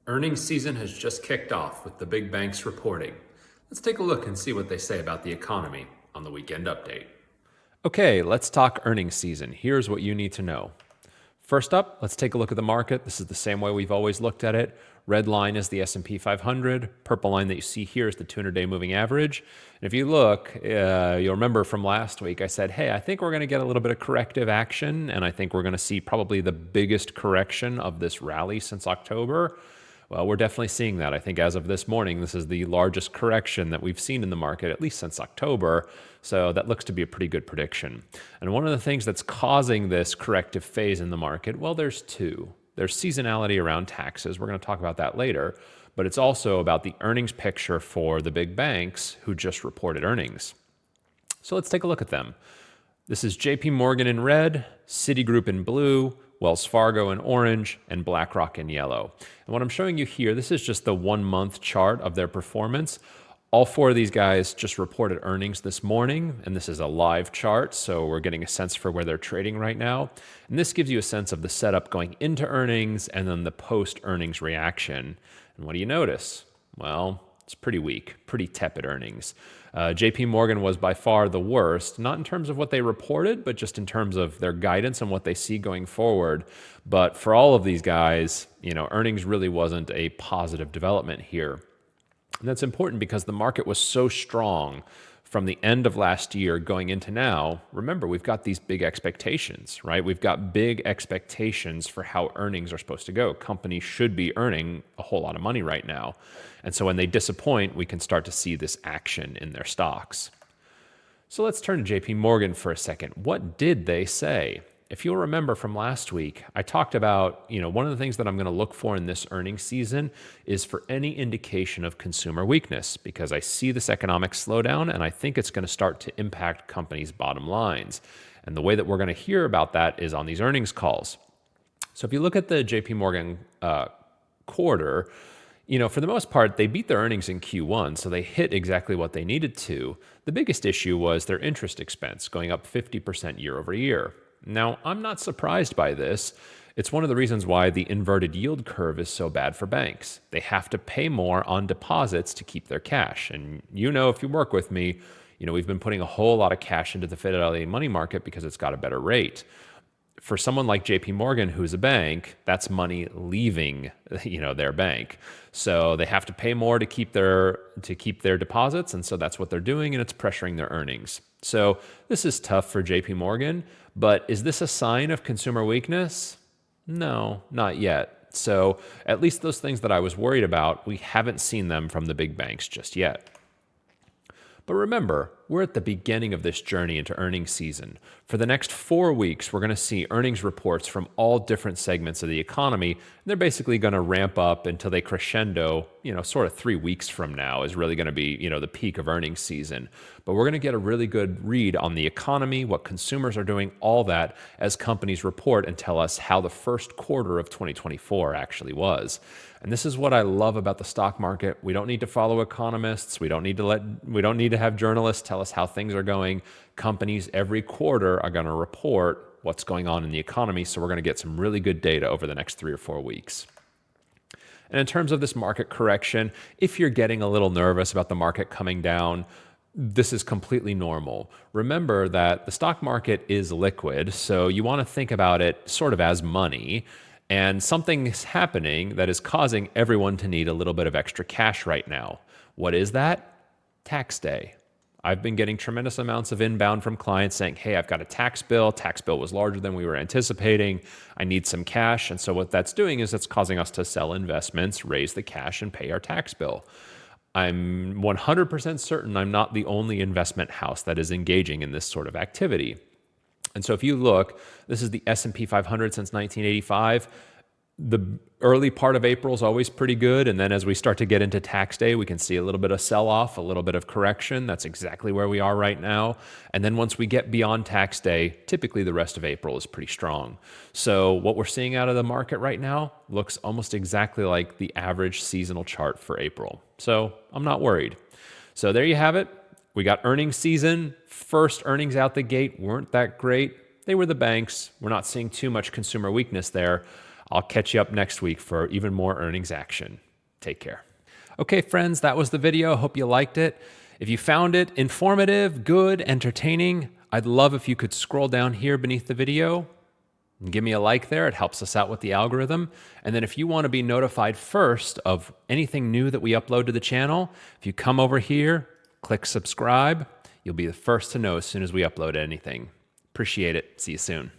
Earnings season has just kicked off with the big banks reporting. Let's take a look and see what they say about the economy on the weekend update. Okay, let's talk earnings season. Here's what you need to know. First up, let's take a look at the market. This is the same way we've always looked at it. Red line is the S&P 500. Purple line that you see here is the 200-day moving average. And if you look, you'll remember from last week, I said, hey, I think we're going to get a little bit of corrective action, and I think we're going to see probably the biggest correction of this rally since October. Well, we're definitely seeing that. I think as of this morning, this is the largest correction that we've seen in the market, at least since October. So that looks to be a pretty good prediction. And one of the things that's causing this corrective phase in the market, well, there's two. There's seasonality around taxes. We're going to talk about that later. But it's also about the earnings picture for the big banks who just reported earnings. So let's take a look at them. This is JP Morgan in red, Citigroup in blue, Wells Fargo in orange, and BlackRock in yellow. And what I'm showing you here, this is just the 1 month chart of their performance. All four of these guys just reported earnings this morning, and this is a live chart, so we're getting a sense for where they're trading right now. And this gives you a sense of the setup going into earnings and then the post-earnings reaction. And what do you notice? Well, it's pretty weak, pretty tepid earnings. JP Morgan was by far the worst, not in terms of what they reported, but just in terms of their guidance and what they see going forward. But for all of these guys, earnings really wasn't a positive development here. And that's important because the market was so strong from the end of last year going into now. Remember, we've got these big expectations, right? We've got big expectations for how earnings are supposed to go. Companies should be earning a whole lot of money right now. And so when they disappoint, we can start to see this action in their stocks. So let's turn to JP Morgan for a second. What did they say? If you'll remember from last week, I talked about, one of the things that I'm going to look for in this earnings season is for any indication of consumer weakness, because I see this economic slowdown and I think it's going to start to impact companies' bottom lines. And the way that we're going to hear about that is on these earnings calls. So if you look at the JP Morgan quarter, for the most part, they beat their earnings in Q1, so they hit exactly what they needed to. The biggest issue was their interest expense going up 50% year over year. Now, I'm not surprised by this. It's one of the reasons why the inverted yield curve is so bad for banks. They have to pay more on deposits to keep their cash. And if you work with me, we've been putting a whole lot of cash into the Fidelity money market because it's got a better rate. For someone like JP Morgan, who's a bank, that's money leaving, their bank. So they have to pay more to keep their deposits, and so that's what they're doing, and it's pressuring their earnings. So this is tough for JP Morgan, but is this a sign of consumer weakness? No, not yet. So at least those things that I was worried about, we haven't seen them from the big banks just yet. But remember, we're at the beginning of this journey into earnings season. For the next 4 weeks, we're going to see earnings reports from all different segments of the economy. And they're basically going to ramp up until they crescendo, sort of 3 weeks from now is really going to be, the peak of earnings season. But we're going to get a really good read on the economy, what consumers are doing, all that as companies report and tell us how the first quarter of 2024 actually was. And this is what I love about the stock market. We don't need to follow economists. We don't need to have journalists tell us how things are going. Companies every quarter are going to report what's going on in the economy. So we're going to get some really good data over the next 3 or 4 weeks. And in terms of this market correction, if you're getting a little nervous about the market coming down, this is completely normal. Remember that the stock market is liquid, so you want to think about it sort of as money. And something is happening that is causing everyone to need a little bit of extra cash right now. What is that? Tax day. I've been getting tremendous amounts of inbound from clients saying, hey, I've got a tax bill. Tax bill was larger than we were anticipating. I need some cash. And so what that's doing is it's causing us to sell investments, raise the cash, and pay our tax bill. I'm 100% certain I'm not the only investment house that is engaging in this sort of activity. And so if you look, this is the S&P 500 since 1985. The early part of April is always pretty good. And then as we start to get into tax day, we can see a little bit of sell-off, a little bit of correction. That's exactly where we are right now. And then once we get beyond tax day, typically the rest of April is pretty strong. So what we're seeing out of the market right now looks almost exactly like the average seasonal chart for April. So I'm not worried. So there you have it. We got earnings season. First earnings out the gate weren't that great. They were the banks. We're not seeing too much consumer weakness there. I'll catch you up next week for even more earnings action. Take care. Okay, friends, that was the video. Hope you liked it. If you found it informative, good, entertaining, I'd love if you could scroll down here beneath the video and give me a like there. It helps us out with the algorithm. And then if you want to be notified first of anything new that we upload to the channel, if you come over here, click subscribe, you'll be the first to know as soon as we upload anything. Appreciate it. See you soon.